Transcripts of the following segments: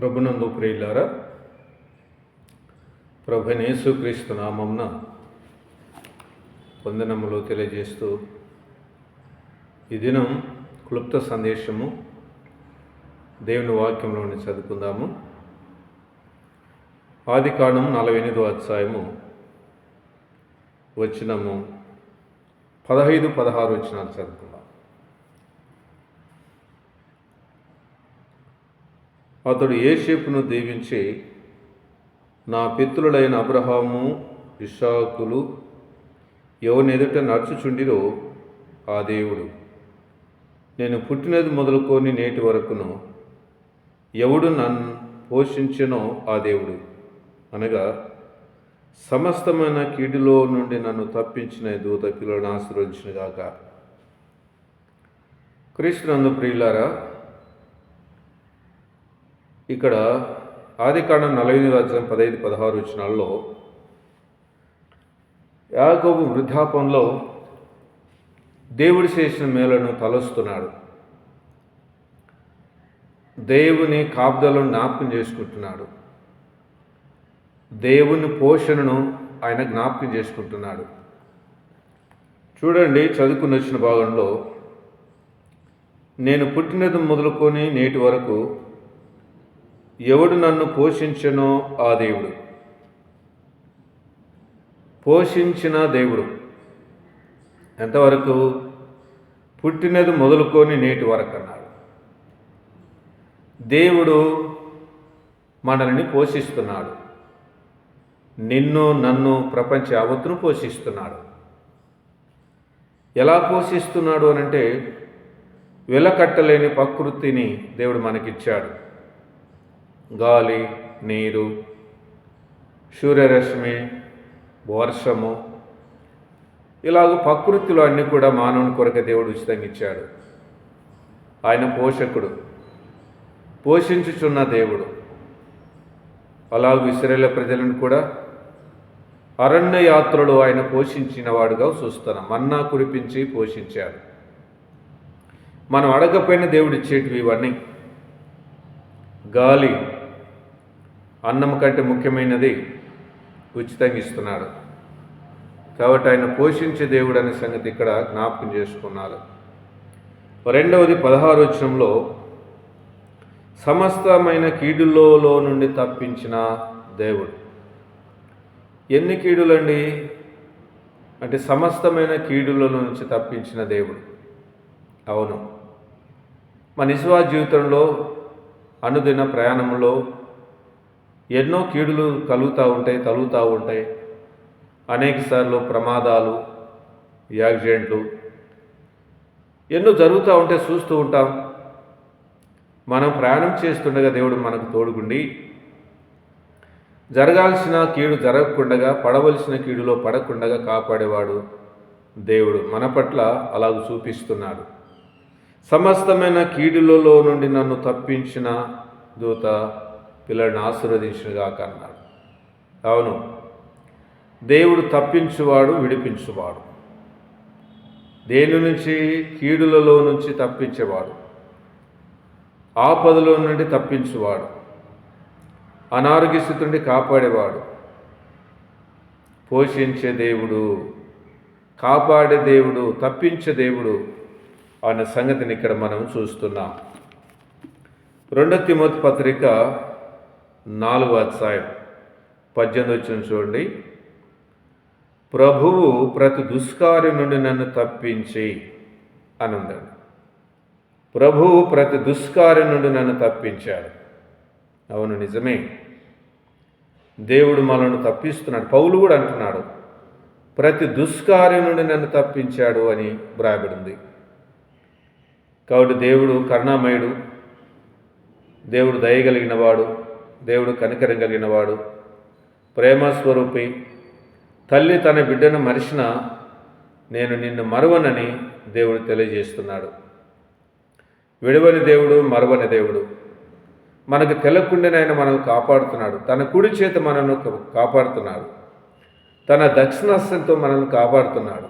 ప్రభునందు ప్రియులారా, ప్రభువైన యేసుక్రీస్తు నామమున వందనములు తెలియజేస్తూ ఈ దినం క్లుప్త సందేశము దేవుని వాక్యంలోని చదువుకుందాము. ఆదికాండం 48వ అధ్యాయము వచనము 15-16 వచనాలు చదువుకుందాం. అతడు యోసేపును దీవించి, నా పితరులైన అబ్రహాము, ఇస్సాకులు ఎవని ఎదుట నడుచుచుండిరో ఆ దేవుడు, నేను పుట్టినది మొదలుకొని నేటి వరకును ఎవడు నన్ను పోషించెనో ఆ దేవుడు, అనగా సమస్తమైన కీడులో నుండి నన్ను తప్పించిన దూత పిల్లలను ఆశీర్వదించునుగాక. క్రీస్తునందు ప్రియులారా, ఇక్కడ ఆదికాండం 48వ అధ్యాయం 15-16 వచనాల్లో యాకోబు వృద్ధాపంలో దేవుడు చేసిన మేలను తలస్తున్నాడు. దేవుని కాపుదలను జ్ఞాపకం చేసుకుంటున్నాడు. దేవుని పోషణను ఆయన జ్ఞాపకం చేసుకుంటున్నాడు. చూడండి, చదువుకుని వచ్చిన భాగంలో, నేను పుట్టినది మొదలుకొని నేటి వరకు ఎవడు నన్ను పోషించెనో ఆ దేవుడు. పోషించిన దేవుడు ఎంతవరకు? పుట్టినది మొదలుకొని నేటి వరకు అన్నాడు. దేవుడు మనల్ని పోషిస్తున్నాడు. నిన్ను, నన్ను, ప్రపంచ యావత్తును పోషిస్తున్నాడు. ఎలా పోషిస్తున్నాడు అనంటే, వెలకట్టలేని ప్రకృతిని దేవుడు మనకిచ్చాడు. గాలి, నీరు, సూర్యరశ్మి, వర్షము, ఇలాగ ప్రకృతిలో అన్నీ కూడా మానవుని కొరకు దేవుడు ఉచితంగా ఇచ్చాడు. ఆయన పోషకుడు, పోషించుచున్న దేవుడు. అలాగే ఇశ్రాయేలు ప్రజలను కూడా అరణ్య యాత్రలో ఆయన పోషించిన వాడుగా చూస్తున్నాం. మన్నా కురిపించి పోషించాడు. మనం అడగపోయిన దేవుడు ఇచ్చేటివి ఇవన్నీ. గాలి, అన్నం కంటే ముఖ్యమైనది, ఉచితంగా ఇస్తున్నాడు. కాబట్టి ఆయన పోషించే దేవుడు అనే సంగతి ఇక్కడ జ్ఞాపకం చేసుకున్నారు. రెండవది 16 వచనంలో, సమస్తమైన కీడులలో నుండి తప్పించిన దేవుడు. ఎన్ని కీడులండి అంటే సమస్తమైన కీడుల నుంచి తప్పించిన దేవుడు. అవును, మన విశ్వాస జీవితంలో అనుదిన ప్రయాణంలో ఎన్నో కీడులు తగులుతూ ఉంటాయి. అనేకసార్లు ప్రమాదాలు, యాక్సిడెంట్లు ఎన్నో జరుగుతూ ఉంటాయి, చూస్తూ ఉంటాం. మనం ప్రయాణం చేస్తుండగా దేవుడు మనకు తోడుగుండి జరగాల్సిన కీడు జరగకుండా, పడవలసిన కీడులో పడకుండా కాపాడేవాడు దేవుడు. మన పట్ల అలాగ చూపిస్తున్నాడు. సమస్తమైన కీడులలో నుండి నన్ను తప్పించిన దూత పిల్లలను ఆశీర్వదించునుగాక అన్నాడు. అవును, దేవుడు తప్పించువాడు, విడిపించువాడు. దేని నుంచి? కీడులలో నుంచి తప్పించేవాడు, ఆపదలో నుండి తప్పించువాడు, అనారోగ్య స్థితి నుండి కాపాడేవాడు, పోషించే దేవుడు, కాపాడే దేవుడు, తప్పించే దేవుడు అనే సంగతిని ఇక్కడ మనం చూస్తున్నాం. 2 తిమోతి పత్రిక 4వ అధ్యాయం 18 వచనం చూడండి. ప్రభువు ప్రతి దుష్కార్యం నుండి నన్ను తప్పించి అనందండి. ప్రభువు ప్రతి దుష్కార్యం నుండి నన్ను తప్పించాడు. అవును, నిజమే, దేవుడు మనల్ని తప్పిస్తున్నాడు. పౌలు కూడా అంటున్నాడు, ప్రతి దుష్కార్యం నుండి నన్ను తప్పించాడు అని వ్రాయబడింది. కాబట్టి దేవుడు కరుణామయుడు, దేవుడు దయగలిగిన వాడు, దేవుడు కనికరం కలిగిన వాడు, ప్రేమస్వరూపి. తల్లి తన బిడ్డను మరిచిన నేను నిన్ను మరువనని దేవుడు తెలియజేస్తున్నాడు. విడవని దేవుడు, మరువని దేవుడు. మనకు తెలియకుండానే ఆయన మనల్ని కాపాడుతున్నాడు. తన కుడి చేత మనల్ని కాపాడుతున్నాడు. తన దక్షిణహస్తంతో మనల్ని కాపాడుతున్నాడు.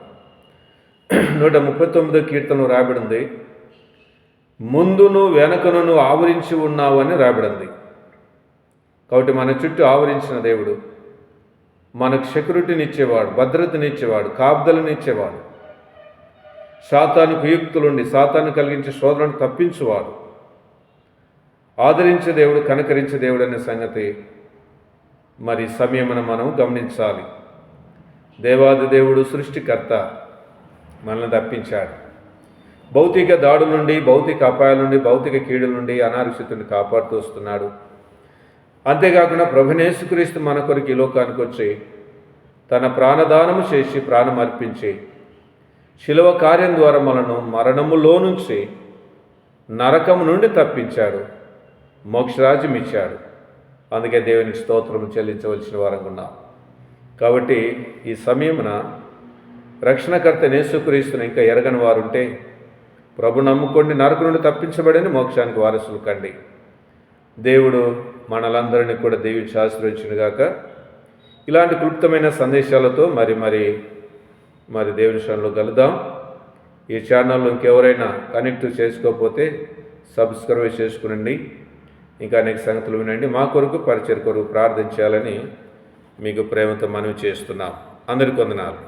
139వ కీర్తనలో రాబడింది, ముందును వెనకను ఆవరించి ఉన్నావు అని రాబడింది. కాబట్టి మన చుట్టూ ఆవరించిన దేవుడు మనకు సెక్యూరిటీనిచ్చేవాడు, భద్రతనిచ్చేవాడు, కాపుదలనిచ్చేవాడు, సాతాను కుయుక్తులుండి సాతాను కలిగించే శోధనను తప్పించువాడు, ఆదరించే దేవుడు, కనకరించే దేవుడు అనే సంగతి మరి సమయమున మనం గమనించాలి. దేవాది దేవుడు సృష్టికర్త మనల్ని తప్పించాడు. భౌతిక దాడుల నుండి, భౌతిక అపాయాల నుండి, భౌతిక కీడుల నుండి, అనారోగ్యతను కాపాడుతూ వస్తున్నాడు. అంతేకాకుండా ప్రభువైన యేసుక్రీస్తు మన కొరకు ఈ లోకానికి వచ్చి తన ప్రాణదానము చేసి ప్రాణం అర్పించి శిలువ కార్యం ద్వారా మనను మరణములో నుంచి నరకము నుండి తప్పించాడు, మోక్షరాజ్యం ఇచ్చాడు. అందుకే దేవునికి స్తోత్రము చెల్లించవలసిన వారంగా ఉన్నాం. కాబట్టి ఈ సమయమున రక్షణకర్త యేసుక్రీస్తుని ఇంకా ఎరగని వారుంటే ప్రభు నమ్ముకోండి, నరకం నుండి తప్పించబడని మోక్షానికి వారసులు కండి. దేవుడు మనలందరినీ కూడా దీవించి ఆశీర్వదించునుగాక. ఇలాంటి క్లుప్తమైన సందేశాలతో మరి దేవుని విషయంలో కలుద్దాం. ఈ ఛానల్లో ఇంకెవరైనా కనెక్ట్ చేసుకోకపోతే సబ్స్క్రైబ్ చేసుకునండి. ఇంకా అనేక సంగతులు వినండి. మా కొరకు పరిచయ కొరకు ప్రార్థించాలని మీకు ప్రేమతో మనవి చేస్తున్నాం. అందరికీ వందనాలు.